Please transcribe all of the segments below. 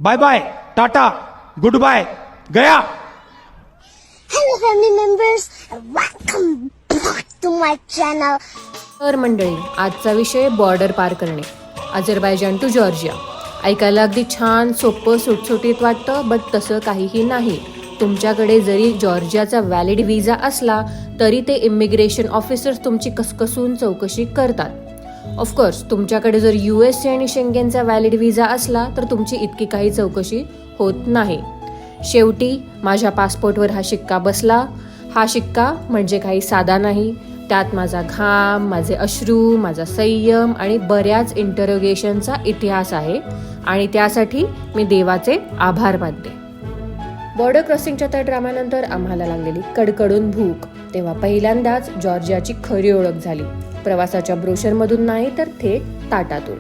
Bye bye, tata, goodbye, गया. Hello family members, welcome back to my channel. तर मंडळी, आजचा विषय बॉर्डर पार करणे, अझरबैजान टू जॉर्जिया. ऐकायला अगदी छान, सोपं, सुटसुटीत वाटतं, बट तसं काहीही नाही. तुमच्याकडे जरी जॉर्जियाचा व्हॅलिड व्हिसा असला तरी ते इमिग्रेशन ऑफिसर्स तुमची कसकसून चौकशी करतात. ऑफकोर्स तुमच्याकडे जर USA आणि शेंगेनचा व्हॅलिड व्हिसा असला तर तुमची इतकी काही चौकशी होत नाही. शेवटी माझ्या पासपोर्टवर हा शिक्का बसला. हा शिक्का म्हणजे काही साधा नाही. त्यात माझा घाम, माझे अश्रू, माझा संयम आणि बऱ्याच इंटरोगेशनचा इतिहास आहे आणि त्यासाठी मी देवाचे आभार मानते. बॉर्डर क्रॉसिंगच्या त्या ड्रामानंतर आम्हाला लागलेली कडकडून भूक, तेव्हा पहिल्यांदाच जॉर्जियाची खरी ओळख झाली. प्रवासाच्या ब्रोशरमधून नाही तर थेट ताटातून.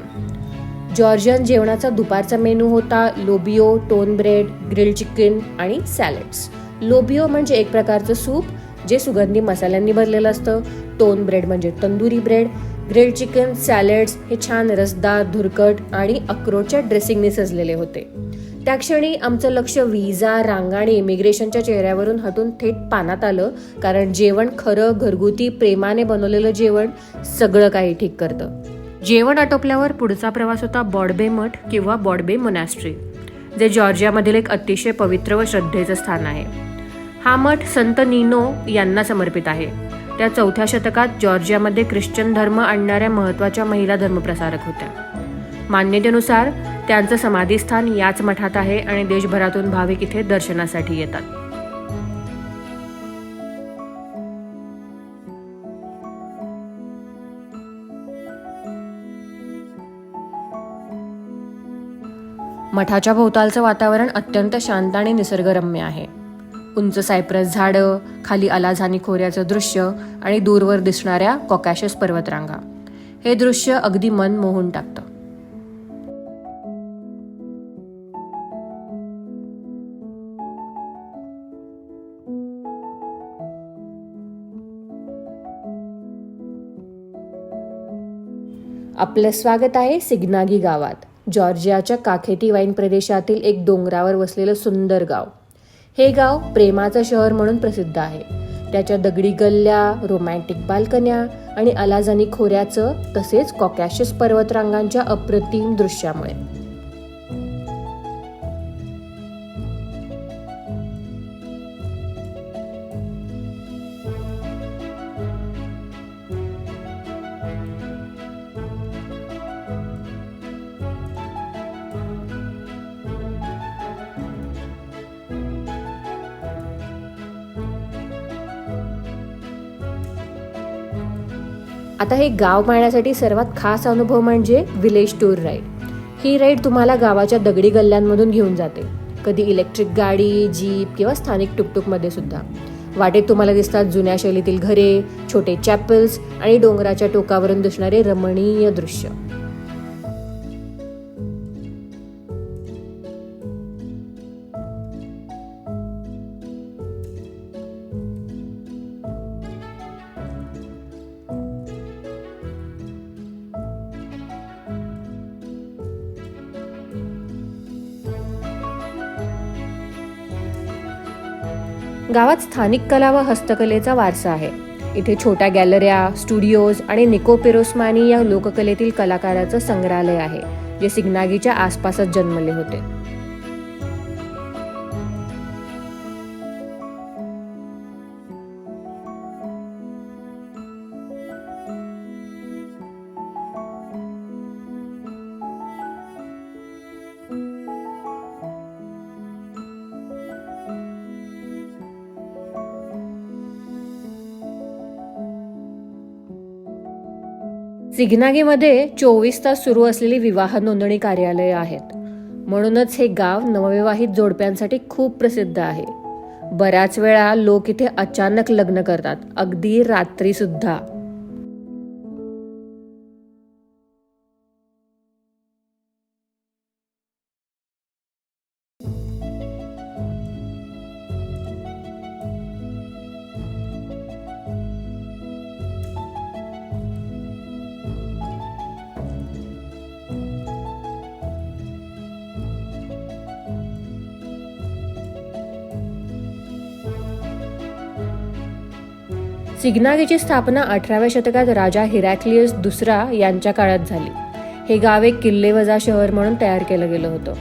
जॉर्जियन जेवणाचा दुपारचा मेनू होता लोबियो, टोन ब्रेड, ग्रिल्ड चिकन आणि सॅलड्स. लोबियो म्हणजे एक प्रकारचं सूप जे सुगंधी मसाल्यांनी भरलेलं असतं. टोन ब्रेड म्हणजे tandoori bread. Grilled chicken, salads हे छान रसदार, धुरकट आणि अक्रोडच्या ड्रेसिंगने सजलेले होते. त्या क्षणी आमचं लक्ष व्हिसा, रांगा आणि इमिग्रेशनच्या चेहऱ्यावरून हटून थेट पानात आलं, कारण जेवण खरं, घरगुती, प्रेमाने बनवलेलं जेवण सगळं काही ठीक करतं. जेवण आटोपल्यावर पुढचा प्रवास होता बॉडबे मठ किंवा बॉडबे मोनॅस्ट्री, जे जॉर्जियामधील एक अतिशय पवित्र व श्रद्धेचं स्थान आहे. हा मठ संत निनो यांना समर्पित आहे. त्या 4थ्या शतकात जॉर्जियामध्ये ख्रिश्चन धर्म आणणाऱ्या महत्त्वाच्या महिला धर्मप्रसारक होत्या. मान्यतेनुसार त्यांचं समाधीस्थान याच मठात आहे आणि देशभरातून भाविक इथे दर्शनासाठी येतात. मठाच्या भोवतालचं वातावरण अत्यंत शांत आणि निसर्गरम्य आहे. उंच सायप्रस झाडं, खाली अलाझानी खोऱ्याचं दृश्य आणि दूरवर दिसणाऱ्या कॉकॅशस पर्वतरांगा, हे दृश्य अगदी मन मोहून टाकतं. आपलं स्वागत आहे सिग्नागी गावात, जॉर्जियाच्या काखेती वाईन प्रदेशातील एक डोंगरावर वसलेलं सुंदर गाव. हे गाव प्रेमाचं शहर म्हणून प्रसिद्ध आहे. त्याच्या दगडी गल्ल्या, रोमॅन्टिक बाल्कन्या आणि अलाझानी खोऱ्याचं तसेच कॉकॅशस पर्वतरांगांच्या अप्रतिम दृश्यामुळे. आता हे गाव पाहण्यासाठी सर्वात खास अनुभव म्हणजे विलेज टूर राईड. ही राईड तुम्हाला गावाच्या दगडी गल्ल्यांमधून घेऊन जाते, कधी इलेक्ट्रिक गाडी, जीप किंवा स्थानिक टुकटुकमध्ये सुद्धा. वाटेत तुम्हाला दिसतात जुन्या शैलीतील घरे, छोटे चॅपल्स आणि डोंगराच्या टोकावरून दिसणारे रमणीय दृश्य. गावात स्थानिक कला व हस्तकलेचा वारसा आहे. इथे छोट्या गॅलऱ्या, स्टुडिओज आणि निको पिरोस्मानी या लोककलेतील कलाकाराचं संग्रहालय आहे, जे सिग्नागीच्या आसपासच जन्मले होते. सिग्नागीमध्ये 24 तास सुरू असलेली विवाह नोंदणी कार्यालये आहेत. म्हणूनच हे गाव नवविवाहित जोडप्यांसाठी खूप प्रसिद्ध आहे. बऱ्याच वेळा लोक इथे अचानक लग्न करतात, अगदी रात्री सुद्धा. सिग्नागीची स्थापना 18व्या शतकात राजा हिरॅक्लियस दुसरा यांच्या काळात झाली. हे गाव एक किल्लेवजा शहर म्हणून तयार केलं गेलं होतं.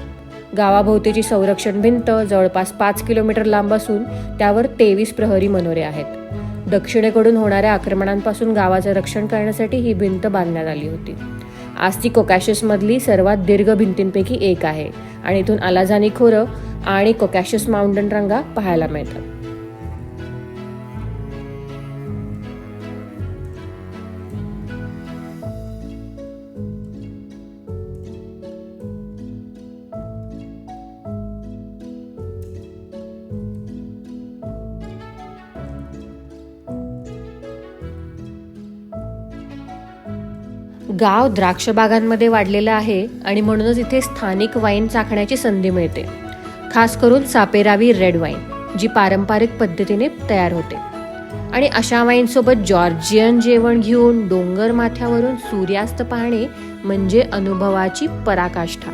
गावाभोवतीची संरक्षण भिंत जवळपास 5 किलोमीटर लांब असून त्यावर 23 प्रहरी मनोरे आहेत. दक्षिणेकडून होणाऱ्या आक्रमणांपासून गावाचं रक्षण करण्यासाठी ही भिंत बांधण्यात आली होती. आज ती कोकॅशसमधली सर्वात दीर्घ भिंतींपैकी एक आहे आणि इथून अलाझानी खोरं आणि कोकॅशस माउंटन रांगा पाहायला मिळतात. गाव द्राक्ष बागांमध्ये वाढलेलं आहे आणि म्हणूनच इथे स्थानिक वाईन चाखण्याची संधी मिळते, खास करून सापेरावी रेड वाईन, जी पारंपरिक पद्धतीने तयार होते. आणि अशा वाईनसोबत जॉर्जियन जेवण घेऊन डोंगर माथ्यावरून सूर्यास्त पाहणे म्हणजे अनुभवाची पराकाष्ठा.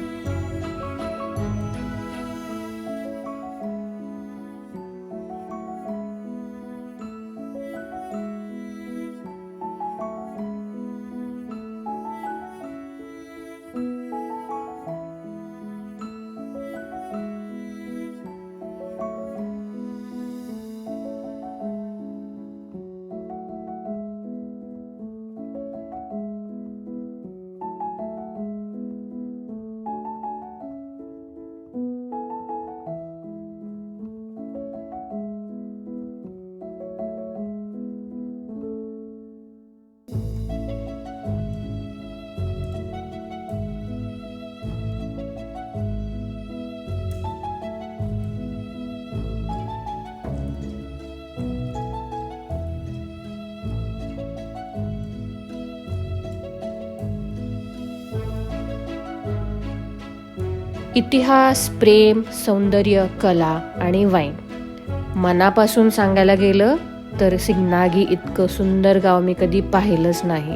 इतिहास, प्रेम, सौंदर्य, कला आणि वाईन. मनापासून सांगायला गेलं तर सिग्नागी इतकं सुंदर गाव मी कधी पाहिलंच नाही.